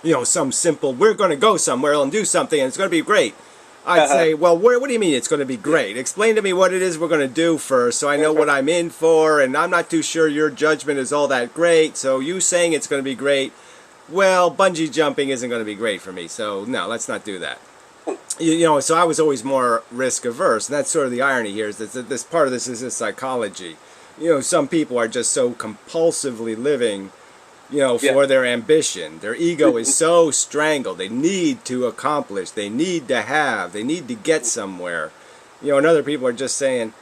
you know, some simple, we're going to go somewhere and do something and it's going to be great. I'd say, well, what do you mean it's going to be great? Explain to me what it is we're going to do first so I know what I'm in for, and I'm not too sure your judgment is all that great, so you saying it's going to be great, well, bungee jumping isn't going to be great for me, so no, let's not do that. You know, so I was always more risk averse, and that's sort of the irony here, is that this part of this is psychology. You know, some people are just so compulsively living, you know, for their ambition. Their ego is so strangled. They need to accomplish. They need to have. They need to get somewhere. You know, and other people are just saying,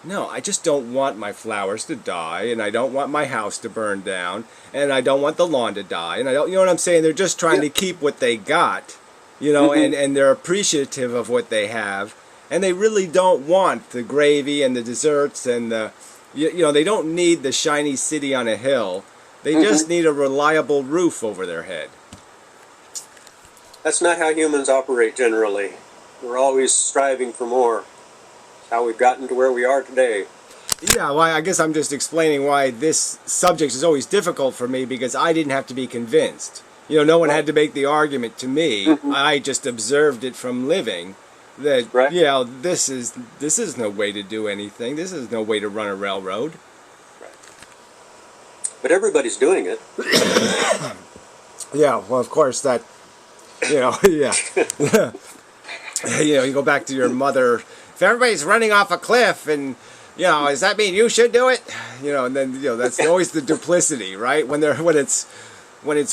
no, I just don't want my flowers to die, and I don't want my house to burn down, and I don't want the lawn to die, and I don't, you know what I'm saying? They're just trying to keep what they got, you know, and they're appreciative of what they have, and they really don't want the gravy and the desserts and the, you know, they don't need the shiny city on a hill. They just need a reliable roof over their head. That's not how humans operate generally. We're always striving for more. How we've gotten to where we are today. Yeah, well, I guess I'm just explaining why this subject is always difficult for me, because I didn't have to be convinced. You know, no one had to make the argument to me. I just observed it from living. That, yeah, this is no way to do anything. This is no way to run a railroad. But everybody's doing it. Yeah, well, of course, that, you know, yeah. You know, you go back to your mother, if everybody's running off a cliff and, you know, does that mean you should do it? You know, and then, you know, that's always the duplicity, right? When it's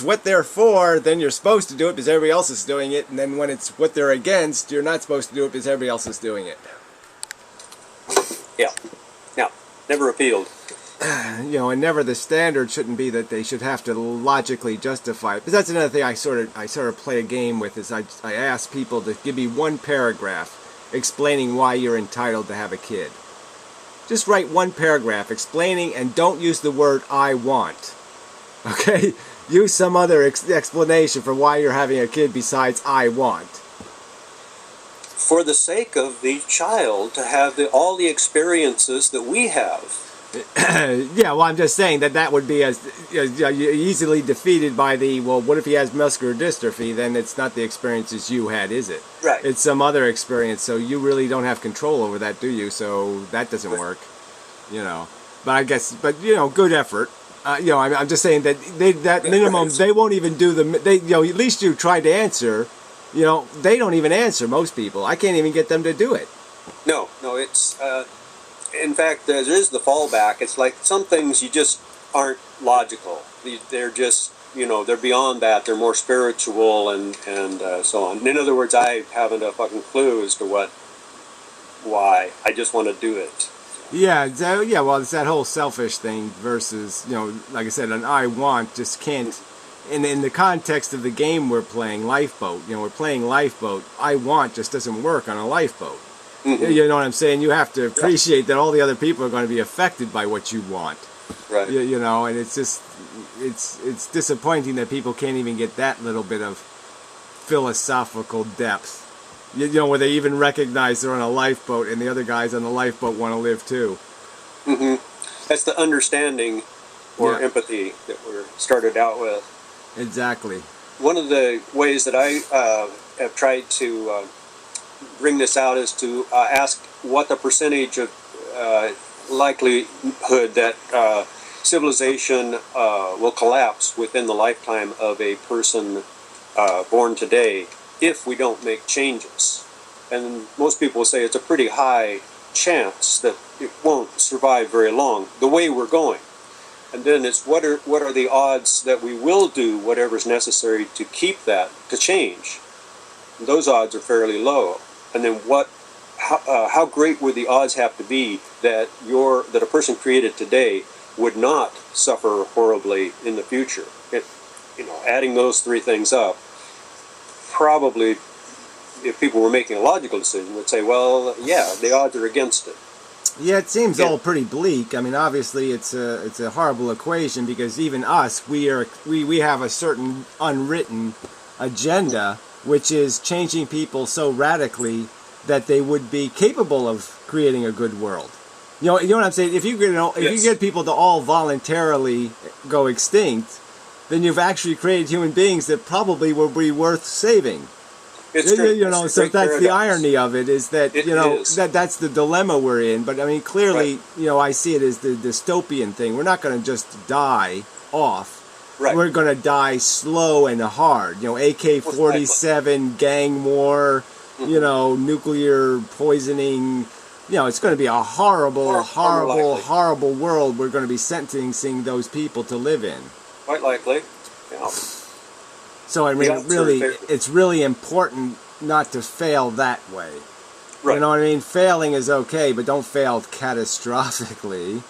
what they're for, then you're supposed to do it because everybody else is doing it, and then when it's what they're against, you're not supposed to do it because everybody else is doing it. Yeah. Yeah. Never appealed. You know, and never the standard shouldn't be that they should have to logically justify it. Because that's another thing I sort of play a game with, is I ask people to give me one paragraph explaining why you're entitled to have a kid. Just write one paragraph explaining, and don't use the word I want. Okay? Use some other explanation for why you're having a kid besides I want. For the sake of the child to have all the experiences that we have. Yeah, well, I'm just saying that would be easily defeated by the, well, what if he has muscular dystrophy? Then it's not the experiences you had, is it? Right. It's some other experience, so you really don't have control over that, do you? So that doesn't work, you know. But I guess, you know, good effort. I'm just saying that that minimum, they won't even do at least you tried to answer, they don't even answer, most people. I can't even get them to do it. No, it's, in fact, there is the fallback. It's like some things you just aren't logical. They're just, they're beyond that. They're more spiritual and so on. In other words, I haven't a fucking clue as to why. I just want to do it. Yeah, well, it's that whole selfish thing versus, like I said, an I want just can't, in the context of the game we're playing, Lifeboat, we're playing Lifeboat, I want just doesn't work on a lifeboat. Mm-hmm. You know what I'm saying? You have to appreciate that all the other people are going to be affected by what you want. Right. And it's just, it's disappointing that people can't even get that little bit of philosophical depth. Where they even recognize they're on a lifeboat and the other guys on the lifeboat want to live too. Mm-hmm. That's the understanding or empathy that we're started out with. Exactly. One of the ways that I have tried to bring this out is to ask what the percentage of likelihood that civilization will collapse within the lifetime of a person born today if we don't make changes. And most people say it's a pretty high chance that it won't survive very long, the way we're going. And then it's what are the odds that we will do whatever's necessary to keep that, to change. And those odds are fairly low. And then how great would the odds have to be that a person created today would not suffer horribly in the future? Adding those three things up, probably, if people were making a logical decision, would say, well, yeah, the odds are against it. Yeah, it seems all pretty bleak. I mean, obviously, it's a horrible equation because even us, we have a certain unwritten agenda, which is changing people so radically that they would be capable of creating a good world. You know what I'm saying? If you get people to all voluntarily go extinct, then you've actually created human beings that probably will be worth saving. It's true. So that's the irony of it, is that that's the dilemma we're in. But I mean, clearly, I see it as the dystopian thing. We're not going to just die off. Right. We're going to die slow and hard. AK-47, gang war, nuclear poisoning. It's going to be a horrible world we're going to be sentencing those people to live in. Quite likely, yeah. So I mean, it's really important not to fail that way. Right. You know what I mean? Failing is okay, but don't fail catastrophically.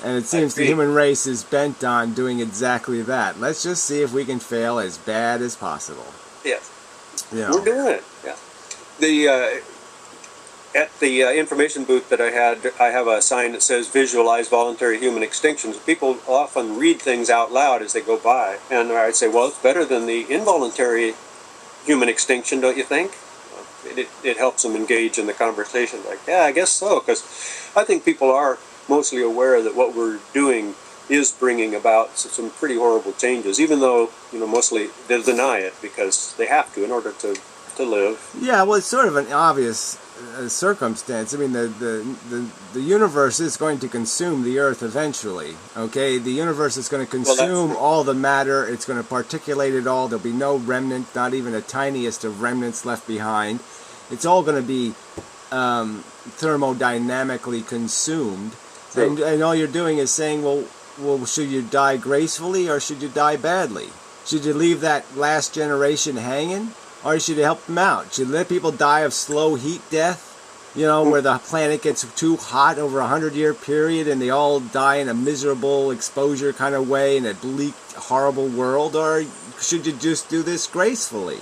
And it seems the human race is bent on doing exactly that. Let's just see if we can fail as bad as possible. Yes. We're doing it. Yeah. At the information booth that I have a sign that says "Visualize voluntary human extinctions." People often read things out loud as they go by, and I'd say, "Well, it's better than the involuntary human extinction, don't you think?" It helps them engage in the conversation. Like, yeah, I guess so, because I think people are mostly aware that what we're doing is bringing about some pretty horrible changes, even though mostly they deny it because they have to in order to live. Yeah, well, it's sort of an obvious circumstance. I mean, the universe is going to consume the Earth eventually. Okay, the universe is going to consume all the matter. It's going to particulate it all. There'll be no remnant, not even a tiniest of remnants left behind. It's all going to be thermodynamically consumed. And all you're doing is saying, well, should you die gracefully or should you die badly? Should you leave that last generation hanging? Or should you help them out? Should you let people die of slow heat death? Where the planet gets too hot over a 100-year period and they all die in a miserable exposure kind of way in a bleak, horrible world? Or should you just do this gracefully?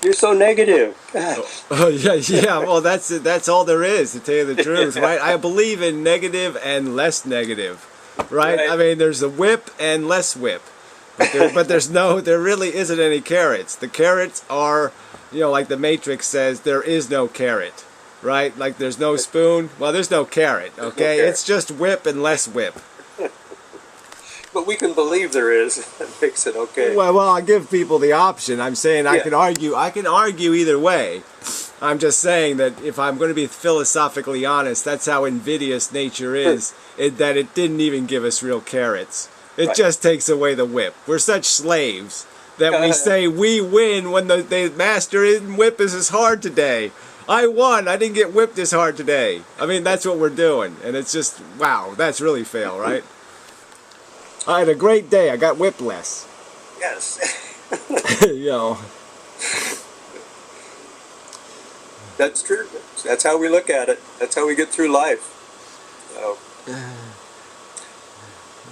You're so negative. Yeah. Well, that's all there is, to tell you the truth, right? I believe in negative and less negative, right? I mean, there's a whip and less whip. But there really isn't any carrots. The carrots are, like the Matrix says, there is no carrot, right? Like there's no spoon. Well, there's no carrot, okay? It's just whip and less whip. But we can believe there is. That makes it okay. Well, I give people the option. I'm saying I can argue either way. I'm just saying that if I'm going to be philosophically honest, that's how invidious nature is, that it didn't even give us real carrots. It just takes away the whip. We're such slaves that we say we win when the master didn't whip us as hard today. I won. I didn't get whipped as hard today. I mean, that's what we're doing. And it's just, wow, that's really fail, right? I had a great day. I got whipped less. Yes. You know. That's true. That's how we look at it. That's how we get through life. So.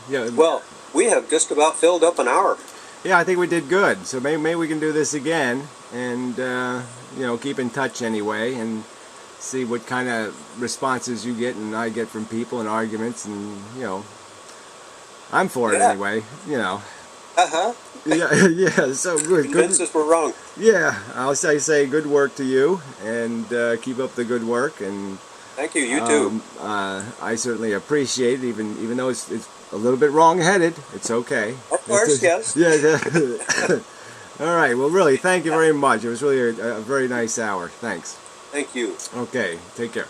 Yeah. Well, we have just about filled up an hour. Yeah, I think we did good. So maybe we can do this again and, you know, keep in touch anyway and see what kind of responses you get and I get from people and arguments and, you know, I'm for it anyway, you know. Uh-huh. Yeah, so good. Convince us we're wrong. Yeah, I say good work to you and keep up the good work. And thank you, you too. I certainly appreciate it, even though it's a little bit wrong-headed. It's okay. Of course, yes. Yeah. All right, well, really, thank you very much. It was really a very nice hour. Thanks. Thank you. Okay, take care.